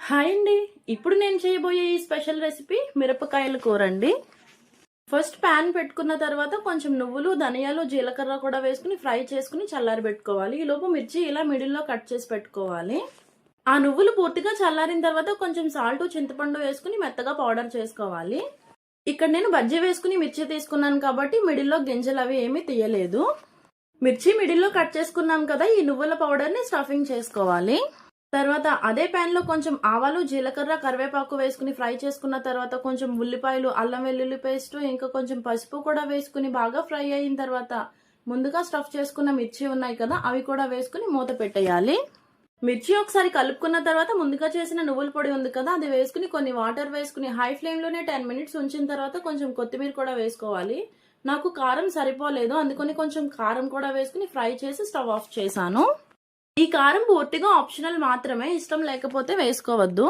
Hi అండి. ఇప్పుడు నేను చేయబోయే ఈ స్పెషల్ రెసిపీ మిరపకాయల కూర అండి. ఫస్ట్ ప్యాన్ పెట్టుకున్న తర్వాత కొంచెం నువ్వులు, ధనియాలు, జీలకర్ర కూడా వేసుకుని ఫ్రై చేసుకుని చల్లారి పెట్టుకోవాలి. ఈలోపు మిర్చి ఇలా మిడిల్లో కట్ చేసి పెట్టుకోవాలి. ఆ నువ్వులు పూర్తిగా చల్లారిన తర్వాత కొంచెం సాల్ట్, చింతపండు వేసుకుని మెత్తగా పౌడర్ చేసుకోవాలి. ఇక్కడ నేను బజ్జీ వేసుకుని మిర్చి తీసుకున్నాను కాబట్టి మిడిల్లో గింజలు అవి ఏమీ తీయలేదు. మిర్చి మిడిల్లో కట్ చేసుకున్నాం కదా, ఈ నువ్వుల పౌడర్ని స్టఫింగ్ చేసుకోవాలి. తర్వాత అదే ప్యాన్ లో కొంచెం ఆవాలు, జీలకర్ర, కరివేపాకు వేసుకుని ఫ్రై చేసుకున్న తర్వాత కొంచెం ఉల్లిపాయలు, అల్లం వెల్లుల్లి పేస్ట్, ఇంకా కొంచెం పసుపు కూడా వేసుకుని బాగా ఫ్రై అయిన తర్వాత ముందుగా స్టఫ్ చేసుకున్న మిర్చి ఉన్నాయి కదా, అవి కూడా వేసుకుని మూత పెట్టేయాలి. మిర్చి ఒకసారి కలుపుకున్న తర్వాత ముందుగా చేసిన నువ్వుల పొడి ఉంది కదా, అది వేసుకుని కొన్ని వాటర్ వేసుకుని హై ఫ్లేమ్ లోనే 10 మినిట్స్ ఉంచిన తర్వాత కొంచెం కొత్తిమీర కూడా వేసుకోవాలి. నాకు కారం సరిపోలేదు, అందుకని కొంచెం కారం కూడా వేసుకుని ఫ్రై చేసి స్టవ్ ఆఫ్ చేశాను. ఈ కారం పూర్తిగా ఆప్షనల్ మాత్రమే, ఇష్టం లేకపోతే వేసుకోవద్దు.